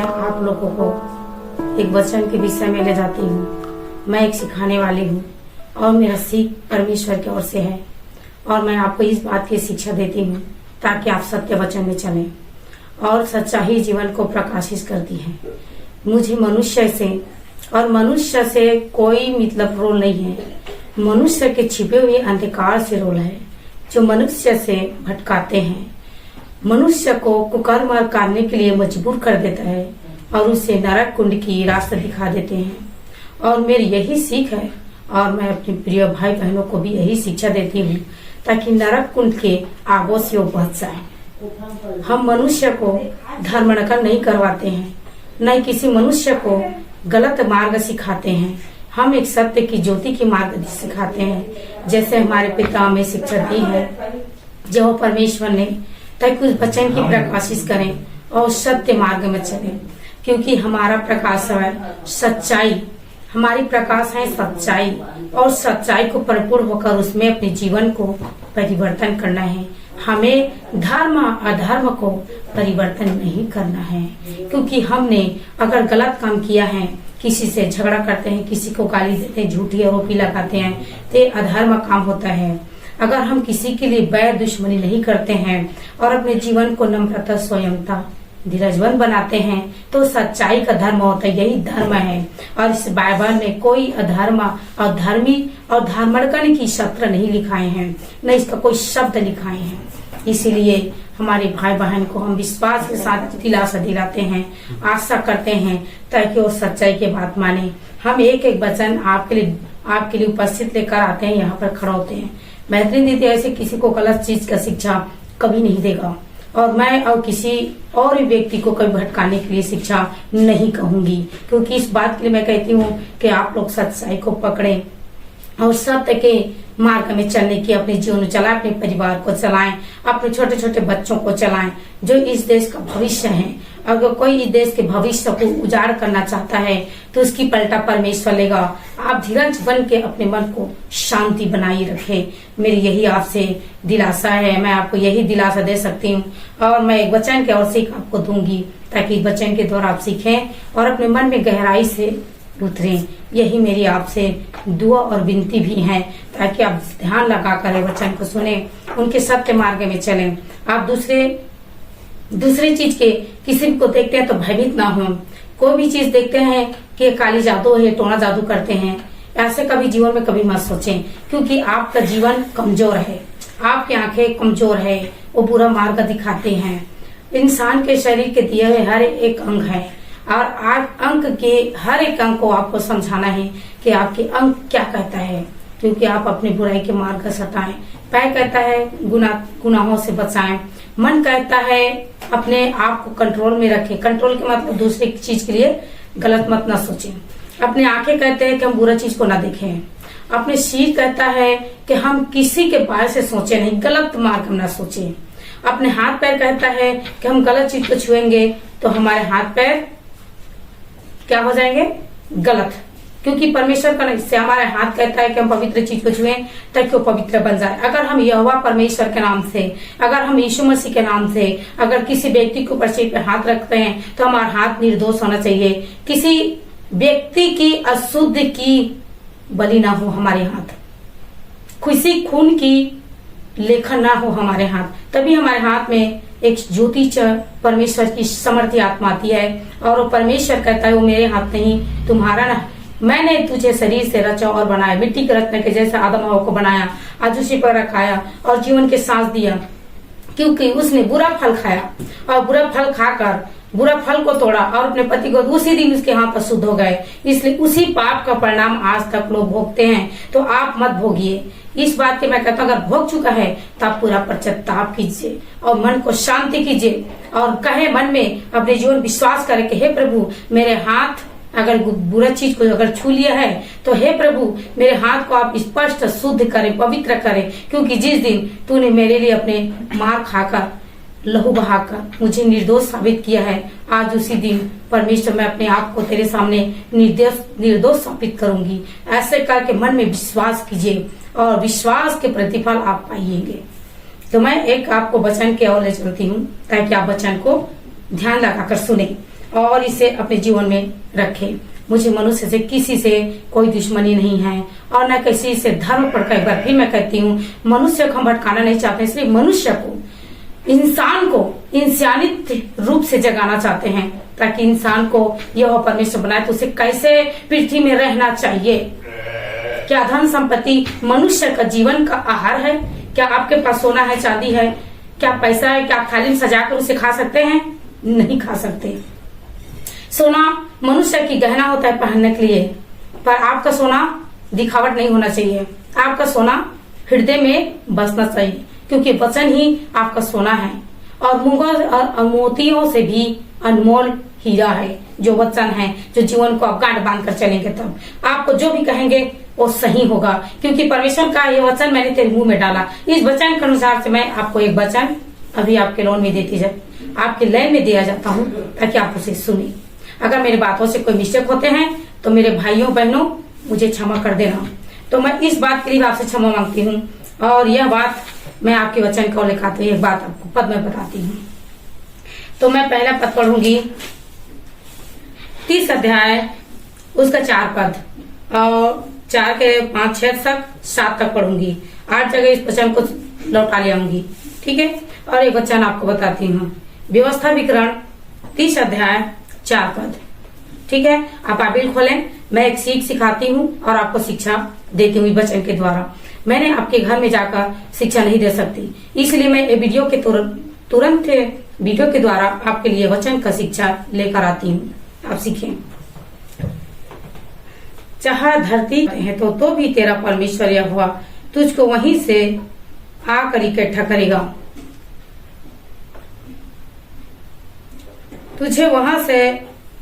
आप लोगों को एक वचन के विषय में ले जाती हूँ। मैं एक सिखाने वाली हूँ और मेरा सीख परमेश्वर की ओर से है और मैं आपको इस बात की शिक्षा देती हूँ ताकि आप सत्य वचन में चलें और सच्चाई जीवन को प्रकाशित करती है। मुझे मनुष्य से कोई मतलब रोल नहीं है। मनुष्य के छिपे हुए अंधकार से रोल है जो मनुष्य से भटकाते हैं, मनुष्य को कुकर्म करने के लिए मजबूर कर देता है और उसे नरक कुंड की रास्ता दिखा देते हैं। और मेरी यही सीख है और मैं अपने प्रिय भाई बहनों को भी यही शिक्षा देती हूँ ताकि नरक कुंड के आगों से वो बच जाए। हम मनुष्य को धर्मणकन नहीं करवाते हैं, न किसी मनुष्य को गलत मार्ग सिखाते हैं। हम एक सत्य की ज्योति की मार्ग सिखाते हैं, जैसे हमारे पिता हमें शिक्षा दी है जो परमेश्वर ने, ताकि उस वचन की प्रकाशित करें और सत्य मार्ग में चलें। क्योंकि हमारा प्रकाश है सच्चाई, हमारी प्रकाश है सच्चाई और सच्चाई को परिपूर्ण होकर उसमें अपने जीवन को परिवर्तन करना है। हमें धर्म अधर्म को परिवर्तन नहीं करना है, क्योंकि हमने अगर गलत काम किया है, किसी से झगड़ा करते हैं, किसी को गाली देते हैं, झूठी आरोपी लगाते हैं, तो ये अधर्म काम होता है। अगर हम किसी के लिए बैर दुश्मनी नहीं करते हैं और अपने जीवन को नम्रता संयमता धीरजवन बनाते हैं तो सच्चाई का धर्म होता है। यही धर्म है और इस बाइबल में कोई अधर्म और धर्मी और धर्मणकन की शस्त्र नहीं लिखाए हैं, न इसका कोई शब्द लिखाए हैं। इसीलिए हमारे भाई बहन को हम विश्वास के साथ दिलासा दिलाते हैं, आशा करते हैं ताकि वो सच्चाई की बात माने। हम एक एक वचन आपके लिए उपस्थित लेकर आते हैं, यहाँ पर खड़ा होते हैं। बेहतरीन दीदी ऐसे किसी को गलत चीज का शिक्षा कभी नहीं देगा और मैं और किसी और व्यक्ति को कभी भटकाने के लिए शिक्षा नहीं कहूंगी, क्योंकि इस बात के लिए मैं कहती हूँ कि आप लोग सच्चाई को पकड़ें और सत्य के मार्ग में चलने की अपने जीवन चलाएं, अपने परिवार को चलाएं, अपने छोटे छोटे बच्चों को चलाएं जो इस देश का भविष्य है। अगर कोई इस देश के भविष्य को उजाड़ करना चाहता है तो उसकी पलटा परमेश्वर लेगा। आप धीरज बन के अपने मन को शांति बनाए रखे। मेरी यही आपसे दिलासा है, मैं आपको यही दिलासा दे सकती हूँ और मैं एक वचन के और सीख आपको दूंगी ताकि वचन के द्वारा आप सीखें और अपने मन में गहराई से उतरें। यही मेरी आपसे दुआ और विनती भी है ताकि आप ध्यान लगाकर वचन को सुने, उनके सत्य मार्ग में चलें। आप दूसरी चीज के किसी को देखते हैं तो भयभीत ना हो। कोई भी चीज देखते हैं कि काली जादू है, टोना जादू करते हैं, ऐसे कभी जीवन में कभी मत सोचें, क्योंकि आपका जीवन कमजोर है, आपकी आंखें कमजोर है, वो बुरा मार्ग दिखाते हैं। इंसान के शरीर के दिए हुए हर एक अंग है और अंक के हर एक अंग को आपको समझाना है कि आपके अंग क्या कहता है, क्योंकि आप अपनी बुराई के मार्ग से हटाएं। पैर कहता है गुनाहों से बचाएं, मन कहता है अपने आप को कंट्रोल में रखें। कंट्रोल के मतलब दूसरे चीज के लिए गलत मत ना सोचें। अपने आंखें कहते हैं कि हम बुरा चीज को ना देखें। अपने सिर कहता है कि हम किसी के बारे से सोचे नहीं, गलत मार्ग में ना सोचें। अपने हाथ पैर कहता है कि हम गलत चीज को छुएंगे तो हमारे हाथ पैर क्या हो जाएंगे? गलत, क्योंकि परमेश्वर का इससे हमारा हाथ कहता है कि हम पवित्र चीज को छुएं ताकि वो पवित्र बन जाए। अगर हम यहोवा परमेश्वर के नाम से, अगर हम यीशु मसीह के नाम से अगर किसी व्यक्ति के ऊपर सिर पे हाथ रखते हैं तो हमारा हाथ निर्दोष होना चाहिए। किसी व्यक्ति की अशुद्ध की बलि ना हो हमारे हाथ, किसी खून की लेखन ना हो हमारे हाथ, तभी हमारे हाथ में एक ज्योति परमेश्वर की समर्थी आत्मा आती है और वो परमेश्वर कहता है वो मेरे हाथ नहीं तुम्हारा ना, मैंने तुझे शरीर से रचा और बनाया, मिट्टी के रत्न के जैसे आदम हवा को बनाया, आज उसी पर रखाया और जीवन के सांस दिया, क्योंकि उसने बुरा फल खाया और बुरा फल खाकर बुरा फल को तोड़ा और अपने पति को उसी दिन उसके हाथ अशुद्ध हो गए। इसलिए उसी पाप का परिणाम आज तक लोग भोगते हैं, तो आप मत भोगिए। इस बात के मैं कहता हूँ अगर भोग चुका है तो आप पूरा पश्चाताप कीजिए और मन को शांति कीजिए और कहे मन में अपने जीवन विश्वास करे कि हे प्रभु मेरे हाथ अगर बुरा चीज को अगर छू लिया है तो हे प्रभु मेरे हाथ को आप स्पष्ट शुद्ध करें, पवित्र करें, क्योंकि जिस दिन तूने मेरे लिए अपने मार खाकर लहू बहाकर मुझे निर्दोष साबित किया है, आज उसी दिन परमेश्वर मैं अपने आप को तेरे सामने निर्दोष साबित करूंगी। ऐसे करके मन में विश्वास कीजिए और विश्वास के प्रतिफल आप पाइएंगे। तो मैं एक आपको वचन के और ले चलती हूँ ताकि आप वचन को ध्यान लगाकर सुने और इसे अपने जीवन में रखे। मुझे मनुष्य से किसी से कोई दुश्मनी नहीं है और न किसी से धर्म पर। एक बार फिर मैं कहती हूँ, मनुष्य को हम भटकाना नहीं चाहते, इसलिए मनुष्य को, इंसान को इंसानियत रूप से जगाना चाहते हैं, ताकि इंसान को यह परमेश्वर बनाए तो उसे कैसे पृथ्वी में रहना चाहिए। क्या धन संपत्ति मनुष्य का जीवन का आहार है? क्या आपके पास सोना है, चांदी है, क्या पैसा है? क्या थाली में सजाकर उसे खा सकते हैं? नहीं खा सकते। सोना मनुष्य की गहना होता है पहनने के लिए, पर आपका सोना दिखावट नहीं होना चाहिए। आपका सोना हृदय में बसना चाहिए, क्योंकि वचन ही आपका सोना है और मुगल और मोतियों से भी अनमोल हीरा है जो वचन है, जो जीवन को आप गांठ बांध कर चलेंगे तब आपको जो भी कहेंगे वो सही होगा, क्योंकि परमेश्वर का ये वचन मैंने तेरे मुंह में डाला। इस वचन के अनुसार से मैं आपको एक वचन अभी आपके लोन में देती जाए, आपके लय में दिया जाता हूँ, ताकि आप उसे सुने। अगर मेरी बातों से कोई मिस्टेक होते हैं तो मेरे भाइयों बहनों मुझे क्षमा कर देना। तो मैं इस बात के लिए आपसे क्षमा मांगती हूँ, और यह बात मैं आपके वचन को लेकर आती हूँ। एक बात आपको पद में बताती हूँ। तो मैं पहला पद पढ़ूंगी, 30 अध्याय उसका 4 पद, और 4 के 5 6 तक 7 तक पढ़ूंगी। 8 जगह इस वचन को लौटा ले आऊंगी, ठीक है। और एक वचन आपको बताती हूँ, व्यवस्था विकरण 30 अध्याय 4 पद, ठीक है। आप बाइबल खोलें, मैं एक सीख सिखाती हूँ और आपको शिक्षा देती हूँ वचन के द्वारा। मैंने आपके घर में जाकर शिक्षा नहीं दे सकती, इसलिए मैं ये वीडियो के तुरंत वीडियो के द्वारा आपके लिए वचन का शिक्षा लेकर आती हूँ। आप सीखें। चाहे धरती है तो भी तेरा परमेश्वर यहोवा तुझको वहीं से आकर इकट्ठा करेगा, तुझे वहां से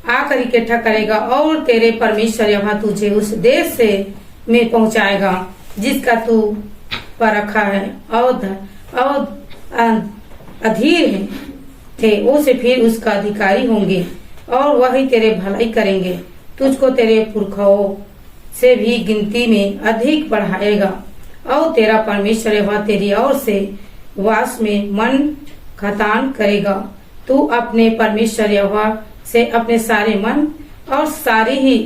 आकर इकट्ठा करेगा, और तेरे परमेश्वर यहोवा तुझे उस देश से में पहुंचाएगा जिसका तू पर रखा है, और अधीर थे उसे फिर उसका अधिकारी होंगे, और वही तेरे भलाई करेंगे। तुझको तेरे पुरखाओं से भी गिनती में अधिक बढ़ाएगा, और तेरा परमेश्वर यहोवा तेरी ओर से वास में मन खतान करेगा। तू अपने परमेश्वर यहोवा से अपने सारे मन और सारे ही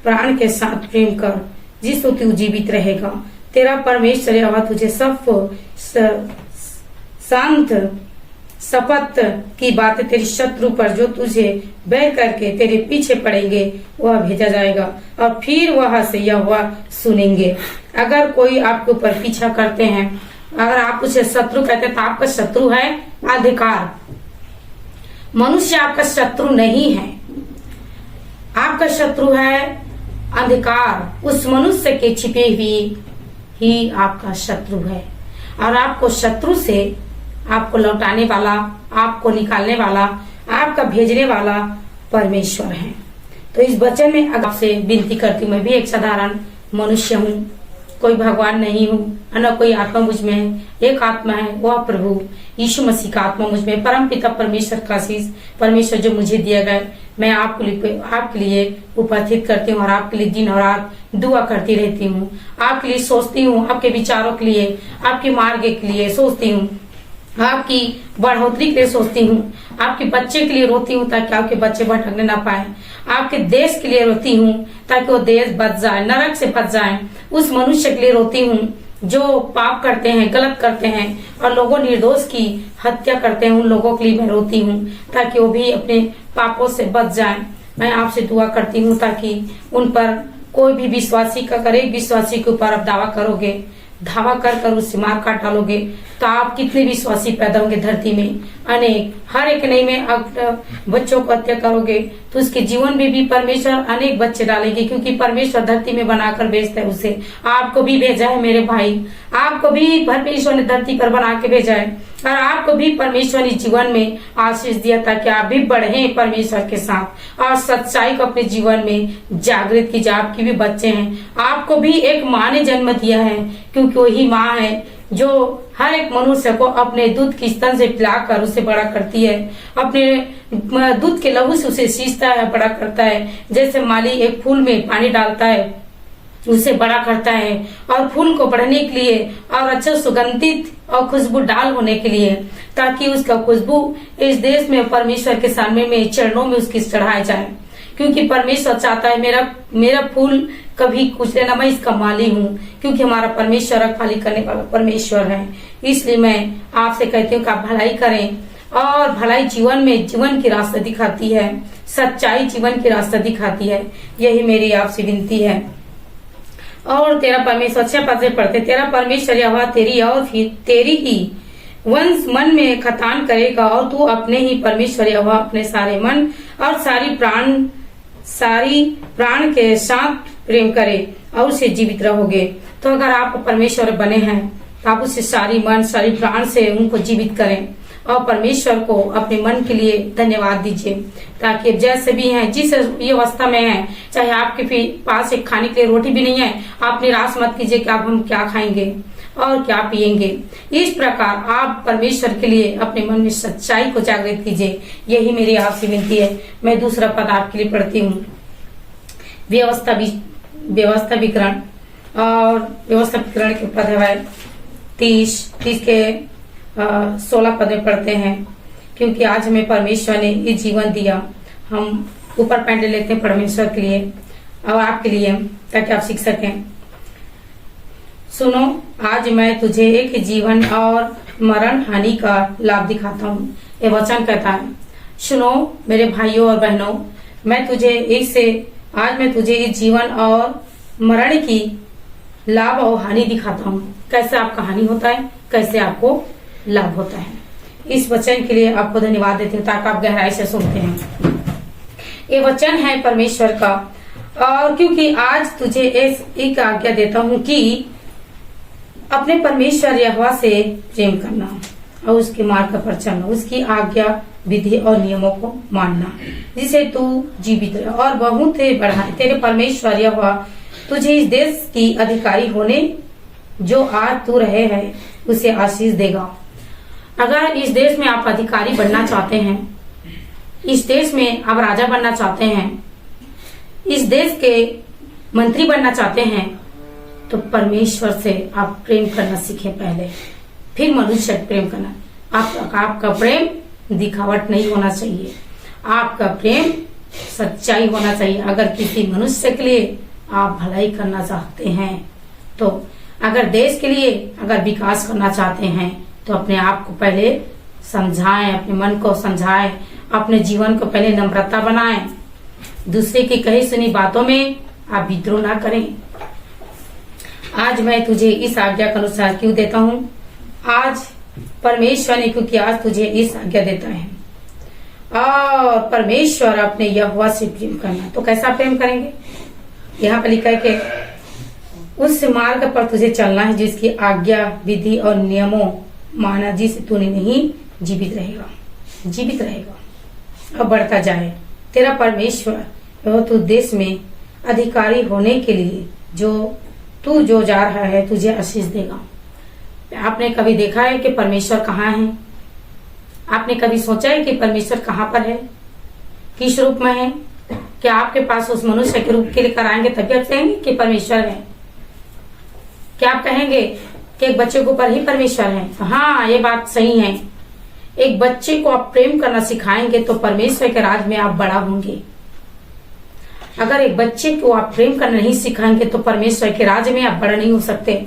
प्राण के साथ प्रेम कर, जिससे तू जीवित रहेगा। तेरा परमेश्वर यहोवा तुझे सब शांत शपथ की बातें तेरी शत्रु पर जो तुझे बैर करके तेरे पीछे पड़ेंगे वह भेजा जाएगा, और फिर वह से यहोवा सुनेंगे। अगर कोई आपके ऊपर पीछा करते हैं, अगर आप उसे शत्रु कहते हैं, तो आपका शत्रु है अंधकार। मनुष्य आपका शत्रु नहीं है, आपका शत्रु है अंधकार। उस मनुष्य के छिपे हुए ही आपका शत्रु है, और आपको शत्रु से आपको लौटाने वाला, आपको निकालने वाला, आपका भेजने वाला परमेश्वर है। तो इस वचन में आपसे विनती करती हूँ, मैं भी एक साधारण मनुष्य हूँ, कोई भगवान नहीं हूँ, न कोई आत्मा मुझ में है। एक आत्मा है, वह प्रभु यीशु मसीह का आत्मा मुझ में, परम पिता परमेश्वर का आशीष परमेश्वर जो मुझे दिया गया, मैं आपके लिए उपस्थित करती हूँ, और आपके लिए दिन और रात दुआ करती रहती हूँ। आपके लिए सोचती हूँ, आपके विचारों के लिए, आपके मार्ग के लिए सोचती हूँ, आपकी बढ़ोतरी के लिए सोचती हूँ, आपके बच्चे के लिए रोती हूँ ताकि आपके बच्चे भटकने ना पाए, आपके देश के लिए रोती हूँ ताकि वो देश बच जाए, नरक से बच जाए। उस मनुष्य के लिए रोती हूँ जो पाप करते हैं, गलत करते हैं और लोगों निर्दोष की हत्या करते हैं, उन लोगों के लिए मैं रोती हूँ ताकि वो भी अपने पापों से बच जाए। मैं आपसे दुआ करती हूँ ताकि उन पर कोई भी विश्वासी का करे, विश्वासी के ऊपर आप दावा करोगे, धावा कर उससे मार काट डालोगे, तो आप कितने विश्वासी पैदा होंगे धरती में, अनेक, हर एक नहीं में बच्चों को हत्या करोगे तो उसके जीवन में भी परमेश्वर अनेक बच्चे डालेंगे, क्योंकि परमेश्वर धरती में बनाकर भेजता है उसे। आपको भी भेजा है मेरे भाई, आपको भी परमेश्वर ने धरती पर बना के भेजा है, और आपको भी परमेश्वर ने जीवन में आशीष दिया ताकि आप भी बढ़े परमेश्वर के साथ और सच्चाई को अपने जीवन में जागृत कीजिए। आपके भी बच्चे हैं, आपको भी एक माँ ने जन्म दिया है, क्योंकि वही माँ है जो हर एक मनुष्य को अपने दूध की स्तन से पिलाकर उसे बड़ा करती है, अपने दूध के लहू से उसे सींचता है, बड़ा करता है। जैसे माली एक फूल में पानी डालता है उसे बड़ा करता है और फूल को बढ़ने के लिए और अच्छा सुगंधित और खुशबूदार होने के लिए, ताकि उसका खुशबू इस देश में परमेश्वर के सामने में चरणों में उसकी चढ़ाया जाए। क्योंकि परमेश्वर चाहता है मेरा फूल कभी कुछ लेना, मैं इसका माली हूँ, क्योंकि हमारा परमेश्वर रखवाली करने वाला परमेश्वर है। इसलिए मैं आपसे कहती हूँ कि आप भलाई करें, और भलाई जीवन की रास्ता दिखाती है, सच्चाई जीवन की रास्ता दिखाती है। यही मेरी आपसे विनती है। और तेरा परमेश्वर, अच्छे पद से पढ़ते, तेरा परमेश्वर यहोवा तेरी और फिर तेरी ही वंश मन में खतान करेगा, और तू अपने ही परमेश्वर यहोवा अपने सारे मन और सारी प्राण के साथ प्रेम करे और उसे जीवित रहोगे। तो अगर आप परमेश्वर बने हैं तो आप उसे सारी मन सारी प्राण से उनको जीवित करें, और परमेश्वर को अपने मन के लिए धन्यवाद दीजिए, ताकि जैसे भी हैं, जिस ये अवस्था में हैं, चाहे आपके पास एक खाने के लिए रोटी भी नहीं है, आप निराश मत कीजिए कि आप हम क्या खाएंगे और क्या पिएंगे। इस प्रकार आप परमेश्वर के लिए अपने मन में सच्चाई को जागृत कीजिए। यही मेरी आपसे विनती है। मैं दूसरा पद आपके लिए पढ़ती हूँ। व्यवस्था विकरण, और व्यवस्था विकरण के पद है 30 के 16 पद में पढ़ते हैं। क्योंकि आज हमें परमेश्वर ने ये जीवन दिया, हम ऊपर पैंट लेते हैं परमेश्वर के लिए और आपके लिए, ताकि आप सीख सकें। सुनो, आज मैं तुझे एक जीवन और मरण हानि का लाभ दिखाता हूँ। ये वचन कहता है, सुनो मेरे भाइयों और बहनों, आज मैं तुझे इस जीवन और मरण की लाभ और हानि दिखाता हूँ। कैसे आपका हानि होता है, कैसे आपको लाभ होता है। इस वचन के लिए आपको धन्यवाद देती हूँ, ताकि आप गहराई से सुनते हैं। ये वचन है परमेश्वर का, और क्योंकि आज तुझे एक आज्ञा देता हूँ कि अपने परमेश्वर यहोवा से प्रेम करना और उसके मार्ग पर चलना, उसकी आज्ञा विधि और नियमों को मानना, जिसे तू जीवित रहे और बहुत बढ़ाए। तेरे परमेश्वर यहोवा तुझे इस देश की अधिकारी होने जो आज तू रहे है उसे आशीष देगा। अगर इस देश में आप अधिकारी बनना चाहते हैं, इस देश में आप राजा बनना चाहते हैं, इस देश के मंत्री बनना चाहते हैं, तो परमेश्वर से आप प्रेम करना सीखें पहले, फिर मनुष्य से प्रेम करना। आपका प्रेम दिखावट नहीं होना चाहिए, आपका प्रेम सच्चाई होना चाहिए। अगर किसी मनुष्य के लिए आप भलाई करना चाहते हैं, तो अगर देश के लिए अगर विकास करना चाहते हैं, तो अपने आप को पहले समझाएं, अपने मन को समझाएं, अपने जीवन को पहले नम्रता बनाएं। दूसरे की कही सुनी बातों में आप विद्रोह ना करें। आज मैं तुझे इस आज्ञा के अनुसार क्यों देता हूँ? आज परमेश्वर ने, क्योंकि आज तुझे इस आज्ञा देता है, और परमेश्वर अपने यहोवा से प्रेम करना। तो कैसा प्रेम करेंगे? यहाँ पर लिखा है कि उस मार्ग पर तुझे चलना है जिसकी आज्ञा विधि और नियमों माना, जिससे तूने नहीं जीवित रहेगा और बढ़ता जाए। तेरा परमेश्वर वह तू देश में अधिकारी होने के लिए जो जा रहा है तुझे आशीष देगा। आपने कभी देखा है कि परमेश्वर कहाँ है? आपने कभी सोचा है कि परमेश्वर कहाँ पर है, किस रूप में है? क्या आपके पास उस मनुष्य के रूप के लिए कराएंगे तभी आप कहेंगे कि परमेश्वर है? क्या आप कहेंगे कि एक बच्चे के ऊपर ही परमेश्वर है? हाँ, ये बात सही है। एक बच्चे को आप प्रेम करना सिखाएंगे तो परमेश्वर के राज में आप बड़ा होंगे। अगर एक बच्चे को आप प्रेम करना नहीं सिखाएंगे तो परमेश्वर के राज में आप बड़ा नहीं हो सकते,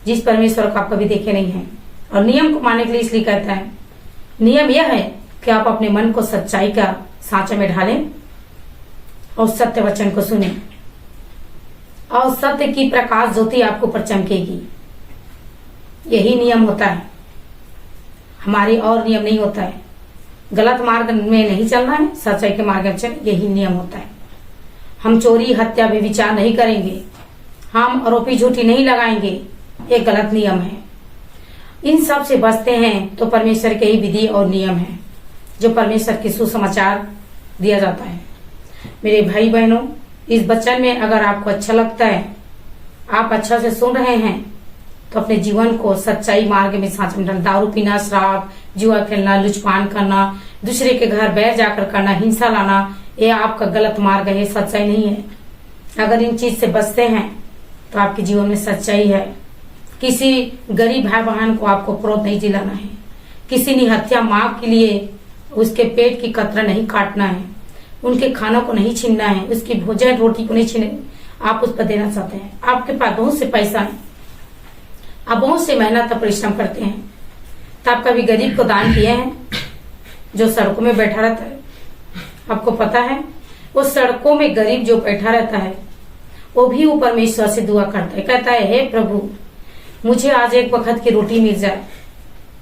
जिस परमेश्वर को आप कभी देखे नहीं है। और नियम को मानने के लिए इसलिए कहता है, नियम यह है कि आप अपने मन को सच्चाई का सांचे में ढालें और सत्य वचन को सुने, और सत्य की प्रकाश ज्योति आपको पर चमकेगी। यही नियम होता है, हमारी और नियम नहीं होता है। गलत मार्ग में नहीं चलना है, सच्चाई के मार्ग में चलना, यही नियम होता है। हम चोरी हत्या व्यभिचार नहीं करेंगे, हम आरोपी झूठी नहीं लगाएंगे, ये गलत नियम है। इन सब से बचते हैं तो परमेश्वर के ही विधि और नियम है, जो परमेश्वर के सुसमाचार दिया जाता है। मेरे भाई बहनों, इस वचन में अगर आपको अच्छा लगता है, आप अच्छा से सुन रहे हैं, तो अपने जीवन को सच्चाई मार्ग में सांच में डालना। दारू पीना, शराब, जुआ खेलना, लुचपान करना, दूसरे के घर बैर जाकर करना, हिंसा लाना, ये आपका गलत मार्ग है, सच्चाई नहीं है। अगर इन चीज से बचते हैं तो आपके जीवन में सच्चाई है। किसी गरीब भाई बहन को आपको क्रोध नहीं दिलाना है, किसी निहत्या माँ के लिए उसके पेट की कतरा नहीं काटना है, उनके खानों को नहीं छीनना है, उसकी भोजन रोटी को नहीं छीने आप उस पर देना चाहते हैं। आपके पास बहुत से पैसा है, आप बहुत से मेहनत परिश्रम करते हैं, तो आप कभी गरीब को दान किए हैं जो सड़कों में बैठा रहता है? आपको पता है वो सड़कों में गरीब जो बैठा रहता है वो भी वो परमेश्वर से दुआ करता है, कहता है हे प्रभु मुझे आज एक वक्त की रोटी मिल जाए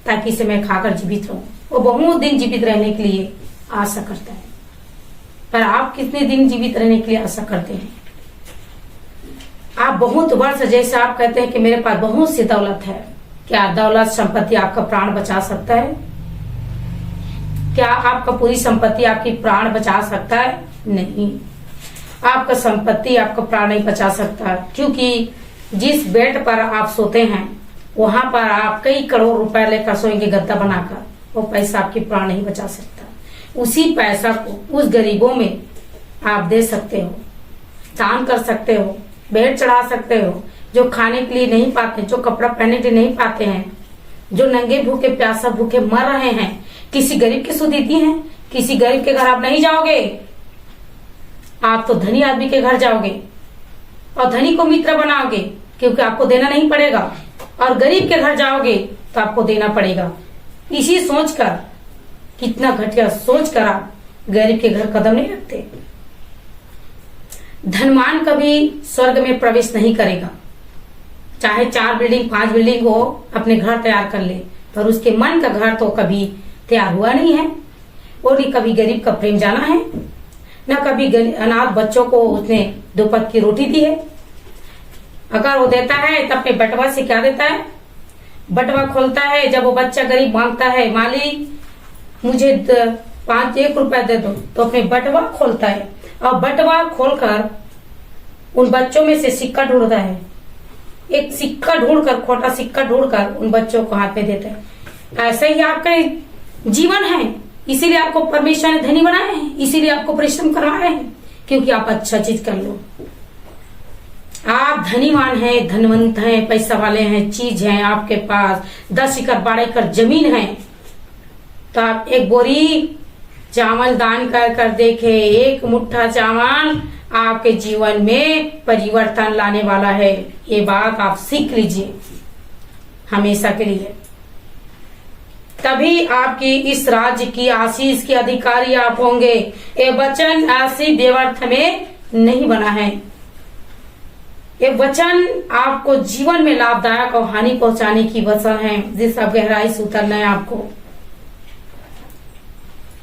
ताकि इसे मैं खाकर जीवित रहूं। वो बहुत दिन जीवित रहने के लिए आशा करता है, पर आप कितने दिन जीवित रहने के लिए आशा करते हैं? आप बहुत वर्ष, जैसे आप कहते हैं कि मेरे पास बहुत सी दौलत है, क्या दौलत संपत्ति आपका प्राण बचा सकता है? क्या आपका पूरी संपत्ति आपकी प्राण बचा सकता है? नहीं, आपका संपत्ति आपका प्राण नहीं बचा सकता, क्योंकि जिस बेड पर आप सोते हैं वहां पर आप कई करोड़ रुपए लेकर सोएंगे गद्दा बनाकर, वो पैसा आपकी प्राण नहीं बचा सकता। उसी पैसा को उस गरीबों में आप दे सकते हो, दान कर सकते हो, भेंट चढ़ा सकते हो, जो खाने के लिए नहीं पाते, जो कपड़ा पहनने के लिए नहीं पाते हैं, जो नंगे भूखे प्यासा भूखे मर रहे हैं, किसी गरीब की सुध दी है? किसी गरीब के घर आप नहीं जाओगे, आप तो धनी आदमी के घर जाओगे और धनी को मित्र बनाओगे क्योंकि आपको देना नहीं पड़ेगा, और गरीब के घर जाओगे तो आपको देना पड़ेगा। इसी सोचकर, कितना घटिया सोचकर आप गरीब के घर कदम नहीं रखते। धनवान कभी स्वर्ग में प्रवेश नहीं करेगा, चाहे 4 बिल्डिंग 5 बिल्डिंग हो, अपने घर तैयार कर ले, पर उसके मन का घर तो कभी तैयार हुआ नहीं है। वो नहीं कभी गरीब का प्रेम जाना है, न कभी अनाथ बच्चों को उसने 2 पद की रोटी दी है। अगर वो देता है तो अपने बटवा से क्या देता है? बटवा खोलता है, जब वो बच्चा गरीब मांगता है मालिक मुझे 1 रुपया दे दो, तो अपने बटवा खोलता है और बटवा खोलकर उन बच्चों में से सिक्का ढूंढता है, एक सिक्का ढूंढकर, खोटा सिक्का ढूंढकर उन बच्चों को हाथ में देता है। ऐसे ही आपका जीवन है, इसीलिए आपको परमेश्वर ने धनी बनाए हैं, इसीलिए आपको परिश्रम करवा रहे हैं, क्योंकि आप अच्छा चीज कर लो। आप धनीवान हैं, धनवंत हैं, पैसा वाले हैं, चीज है आपके पास, 10 एकड़ 12 एकड़ जमीन है, तो आप एक बोरी चावल दान कर देखे, एक मुट्ठा चावल आपके जीवन में परिवर्तन लाने वाला है। ये बात आप सीख लीजिए हमेशा के लिए, तभी आपकी इस राज्य की आशीष के अधिकारी आप होंगे। ये वचन ऐसी व्यर्थ में नहीं बना है, ये वचन आपको जीवन में लाभदायक और हानि पहुंचाने की वचन है, जिसका गहराई से उतरना है। आपको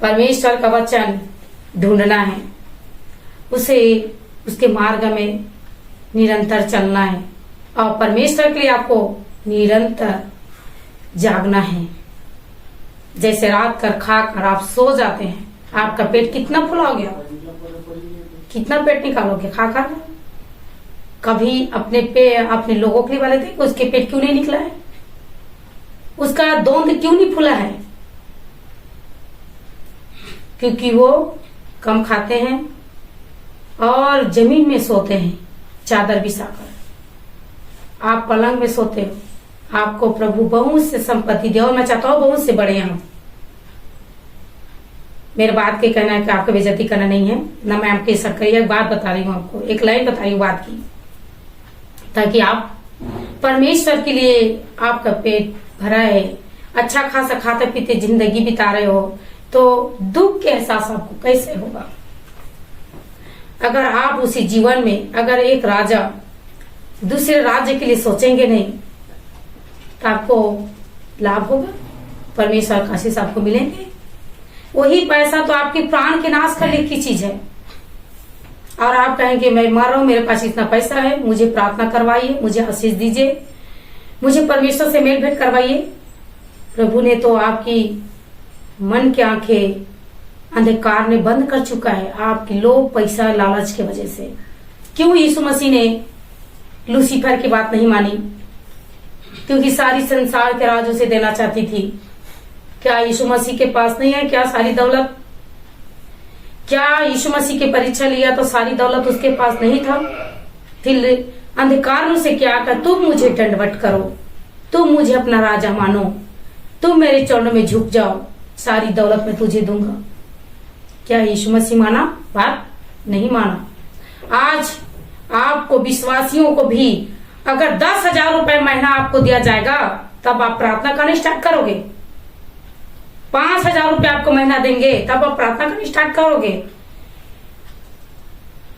परमेश्वर का वचन ढूंढना है, उसे उसके मार्ग में निरंतर चलना है, और परमेश्वर के लिए आपको निरंतर जागना है। जैसे रात कर खा कर आप सो जाते हैं, आपका पेट कितना फुला गया, कितना पेट निकालोगे खा कर? कभी अपने लोगों के लिए वाले थे, उसके पेट क्यों नहीं निकला है, उसका दोंद क्यों नहीं फूला है? क्योंकि वो कम खाते हैं और जमीन में सोते हैं चादर बिछाकर। आप पलंग में सोते हो। आपको प्रभु बहुत से संपत्ति दे, और मैं चाहता हूँ बहुत से बड़े हम। मेरे बात के कहना है कि आपको बेइज्जती करना नहीं है ना, मैं आपकी सक्रिय बात बता रही हूँ, आपको एक लाइन बता रही हूँ बात की, ताकि आप परमेश्वर के लिए आपका पेट भरा है, अच्छा खासा खाते पीते जिंदगी बिता रहे हो, तो दुख के एहसास आपको कैसे होगा? अगर आप उसी जीवन में, अगर एक राजा दूसरे राज्य के लिए सोचेंगे नहीं, तो आपको लाभ होगा, परमेश्वर का आशीष आपको मिलेंगे। वही पैसा तो आपके प्राण के नाश करने की चीज है, और आप कहेंगे मैं मर रहा हूं, मेरे पास इतना पैसा है, मुझे प्रार्थना करवाइए, मुझे आशीष दीजिए, मुझे परमेश्वर से मेल भेंट करवाइए। प्रभु ने तो आपकी मन की आंखें अंधकार ने बंद कर चुका है, आपकी लोभ पैसा लालच के वजह से। क्यों यीशु मसीह ने लूसीफर की बात नहीं मानी? क्योंकि सारी संसार के राज उसे देना चाहती थी। क्या यीशु मसीह के पास नहीं है क्या सारी दौलत? क्या यीशु मसीह की परीक्षा लिया तो सारी दौलत उसके पास नहीं था? फिर अंधकार में से क्या कहा, तुम मुझे दंडवत करो, तुम मुझे अपना राजा मानो, तुम मेरे चरणों में झुक जाओ, सारी दौलत मैं तुझे दूंगा। क्या यीशु मसीह माना? बात नहीं माना। आज आपको विश्वासियों को भी अगर 10,000 रुपए महीना आपको दिया जाएगा तब आप प्रार्थना करना स्टार्ट करोगे। 5,000 रुपए आपको महीना देंगे तब आप प्रार्थना करना स्टार्ट करोगे।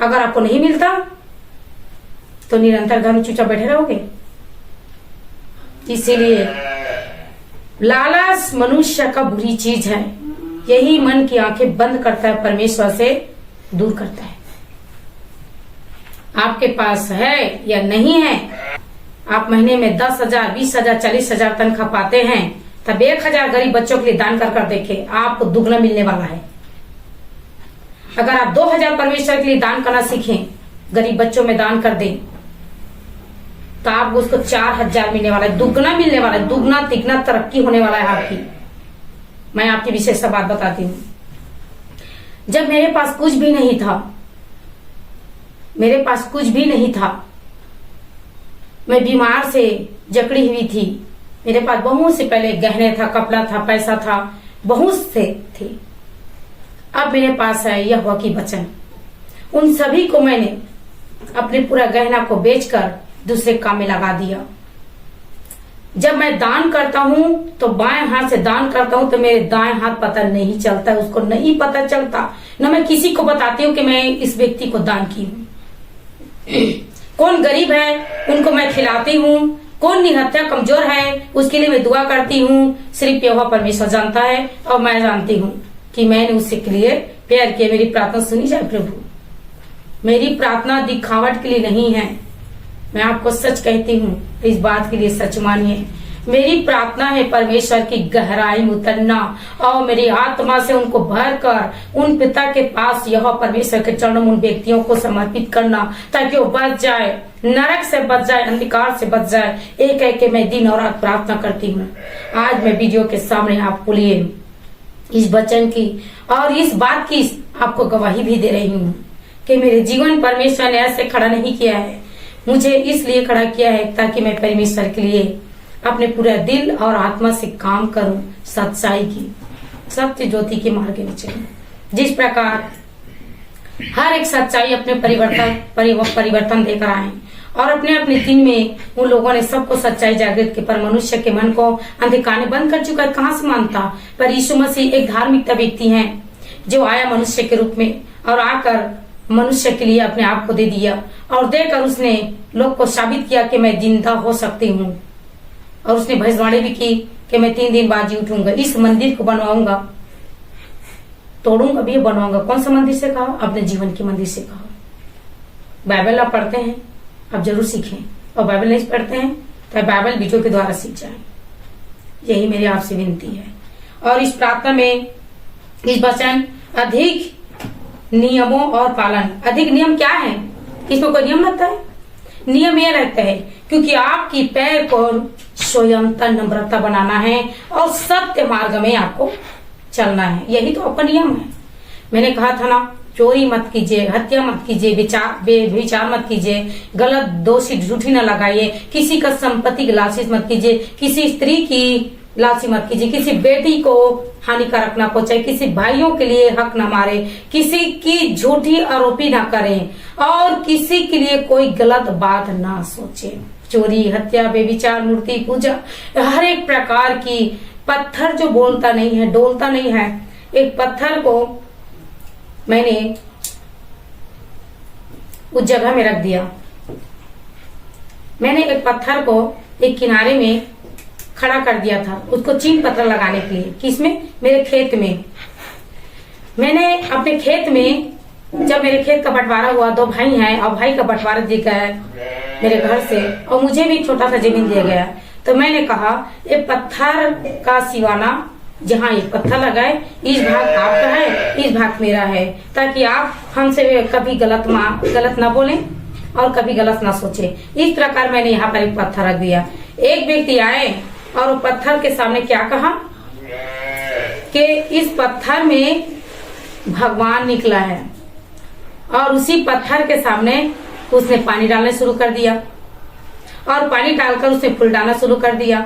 अगर आपको नहीं मिलता तो निरंतर घर में चुपचाप बैठे रहोगे। इसीलिए लालच मनुष्य का बुरी चीज है, यही मन की आंखें बंद करता है, परमेश्वर से दूर करता है। आपके पास है या नहीं है, आप महीने में 10,000, 20,000, 40,000 तनख्वाह पाते हैं, तब 1,000 गरीब बच्चों के लिए दान कर देखें, आपको दुगना मिलने वाला है। अगर आप 2,000 परमेश्वर के लिए दान करना सीखें, गरीब बच्चों में दान कर दें, तो आपको उसको 4,000 मिलने वाला है, दुगना मिलने वाला है, दुगना तिगना तरक्की होने वाला है आपकी। मैं आपकी विशेष बात बताती हूँ। जब मेरे पास कुछ भी नहीं था, मेरे पास कुछ भी नहीं था, मैं बीमार से जकड़ी हुई थी, मेरे पास बहुत से पहले गहने था, कपड़ा था, पैसा था, बहुत से थे। अब मेरे पास है यहोवा की वचन। उन सभी को मैंने अपने पूरा गहना को बेचकर दूसरे काम में लगा दिया। जब मैं दान करता हूं तो बाएं हाथ से दान करता हूं तो मेरे दाएं हाथ पता नहीं चलता, उसको नहीं पता चलता, न मैं किसी को बताती हूँ कि मैं इस व्यक्ति को दान की हूँ। कौन गरीब है उनको मैं खिलाती हूँ, कौन निहत्था कमजोर है उसके लिए मैं दुआ करती हूँ। सिर्फ यहोवा परमेश्वर जानता है और मैं जानती हूँ कि मैंने उसके लिए प्यार किया। मेरी प्रार्थना सुनी जाए प्रभु। मेरी प्रार्थना दिखावट के लिए नहीं है, मैं आपको सच कहती हूँ, इस बात के लिए सच मानिए। मेरी प्रार्थना है परमेश्वर की गहराई में उतरना और मेरी आत्मा से उनको भरकर उन पिता के पास यहोवा परमेश्वर के चरणों में उन व्यक्तियों को समर्पित करना, ताकि वो बच जाए, नरक से बच जाए, अंधकार से बच जाए। एक एक के मैं दिन और रात प्रार्थना करती हूँ। आज मैं वीडियो के सामने आपको लिए इस वचन की और इस बात की आपको गवाही भी दे रही हूँ कि मेरे जीवन परमेश्वर ने ऐसे खड़ा नहीं किया है, मुझे इसलिए खड़ा किया है ताकि मैं परमेश्वर के लिए अपने पूरे दिल और आत्मा से काम करूं, सच्चाई की, सत्य ज्योति के मार्ग में चलूं। जिस प्रकार हर एक सच्चाई अपने परिवर्तन देकर आए और अपने अपने दिन में उन लोगों ने सबको सच्चाई जागृत की, पर मनुष्य के मन को अंधकार ने बंद कर चुका है, कहां से मानता। पर यीशु मसीह एक धार्मिकता व्यक्ति है जो आया मनुष्य के रूप में और आकर मनुष्य के लिए अपने आप को दे दिया और देकर उसने लोग को साबित किया कि मैं जिंदा हो सकती हूँ। और उसने भविष्यवाणी भी की कि मैं 3 दिन बाद जी उठूंगा, इस मंदिर को बनवाऊंगा, तोड़ूंगा भी बनवाऊंगा। कौन सा मंदिर से कहा? अपने जीवन के मंदिर से कहा। बाइबल आप पढ़ते हैं, आप जरूर सीखें, और बाइबल नहीं पढ़ते हैं तो बाइबल वीडियो के द्वारा सीख जाएं। यही मेरी आपसे विनती है। और इस प्रार्थना में इस वचन अधिक नियमों और पालन। अधिक नियम क्या है? इसमें कोई नियम रहता है? नियम यह रहता है क्योंकि आपकी पैर को स्वयं नम्रता बनाना है और सत्य मार्ग में आपको चलना है, यही तो आपका नियम है। मैंने कहा था ना, चोरी मत कीजिए, हत्या मत कीजिए, विचार मत कीजिए, गलत दोषी झूठी न लगाइए, किसी का संपत्ति की लालची मत कीजिए, किसी स्त्री की लालची मत कीजिए, किसी बेटी को हानिकारक ना पहुंचाए, किसी भाइयों के लिए हक न मारे, किसी की झूठी आरोपी ना करें और किसी के लिए कोई गलत बात ना सोचे। चोरी, हत्या, बेविचार, मूर्ति पूजा, हर एक प्रकार की, पत्थर जो बोलता नहीं है, डोलता नहीं है, एक पत्थर को मैंने उस जगह में रख दिया। मैंने एक पत्थर को एक किनारे में खड़ा कर दिया था, उसको चीन पत्थर लगाने के लिए। किसमें? मेरे खेत में। मैंने अपने खेत में, जब मेरे खेत का बंटवारा हुआ, 2 भाई हैं और भाई का बंटवारा दिया गया मेरे घर से और मुझे भी छोटा सा जमीन दिया गया, तो मैंने कहा ये पत्थर का सिवाना जहाँ एक पत्थर लगाए, इस भाग आपका है, इस भाग मेरा है, ताकि आप हमसे कभी गलत ना बोलें और कभी गलत ना सोचे। इस प्रकार मैंने यहाँ पर एक पत्थर रख दिया। एक व्यक्ति आए और वो पत्थर के सामने क्या कहा कि इस पत्थर में भगवान निकला है और उसी पत्थर के सामने उसने पानी डालना शुरू कर दिया और पानी डालकर उसने फूल डालना शुरू कर दिया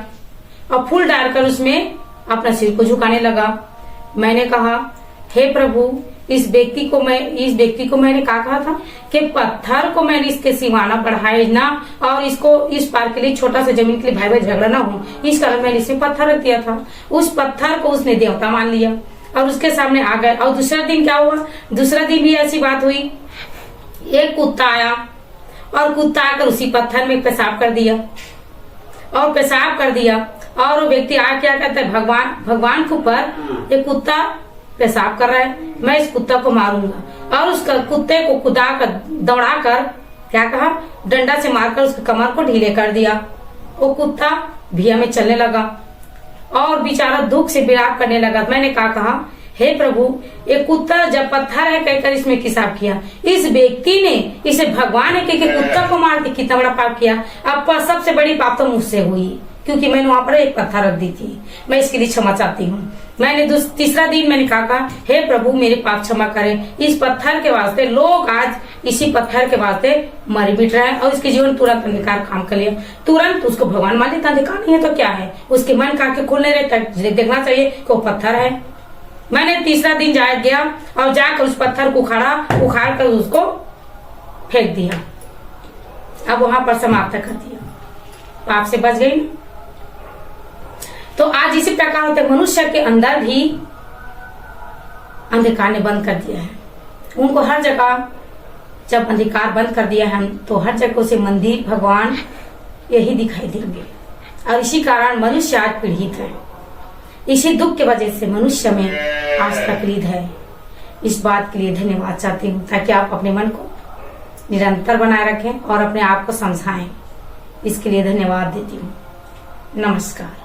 और फूल डालकर उसमें अपना सिर को झुकाने लगा। मैंने कहा, हे प्रभु, इस व्यक्ति को मैंने कहा था कि पत्थर को मैंने इसके सीमाना बढ़ाए ना और इसको इस पार के लिए छोटा सा जमीन के लिए भाई भाई झगड़ा ना हो, इस कारण मैंने इसमें पत्थर रख दिया था। उस पत्थर को उसने देवता मान लिया और उसके सामने आ गए। और दूसरा दिन क्या हुआ, दूसरा दिन भी ऐसी बात हुई। एक कुत्ता आया और कुत्ता आकर उसी पत्थर में पेशाब कर दिया और वो व्यक्ति आ क्या कहता है, भगवान के ऊपर एक कुत्ता पेशाब कर रहा है, मैं इस कुत्ता को मारूंगा। और उस कुत्ते को दौड़ा कर क्या कहा, डंडा से मारकर उसके कमर को ढीले कर दिया। वो कुत्ता भिया में चलने लगा और बेचारा दुख से विलाप करने लगा। मैंने कहा, हे प्रभु, ये कुत्ता जब पत्थर है कहकर इसमें किसाब किया, इस व्यक्ति ने इसे भगवान है कि कुत्ता को मार के कितना बड़ा पाप किया। अब सबसे बड़ी पाप तो मुझसे हुई क्योंकि मैंने वहां पर एक पत्थर रख दी थी। मैं इसके लिए क्षमा चाहती हूँ। मैंने तीसरा दिन मैंने कहा, हे प्रभु, मेरे पाप क्षमा करें। इस पत्थर के वास्ते लोग आज इसी पत्थर के वास्ते मर मिट रहे हैं और इसके जीवन तुरंत अंधकार काम कर लिया। तुरंत उसको भगवान मान लेता, अंधकार नहीं है तो क्या है, उसके मन का आंखें खुलने रहता, देखना चाहिए कि वो पत्थर है। मैंने तीसरा दिन गया और जाकर उस पत्थर को उखाड़ कर उसको फेंक दिया। अब वहां पर समाप्त कर दिया, पाप से बच गई। तो आज इसी प्रकार होते मनुष्य के अंदर भी अंधकार ने बंद कर दिया है। उनको हर जगह जब अंधकार बंद कर दिया है तो हर जगह से मंदिर, भगवान यही दिखाई देंगे और इसी कारण मनुष्य आज पीड़ित है। इसी दुख की वजह से मनुष्य में आज तकलीफ है। इस बात के लिए धन्यवाद चाहती हूँ ताकि आप अपने मन को निरंतर बनाए रखें और अपने आप को समझाएं। इसके लिए धन्यवाद देती हूँ। नमस्कार।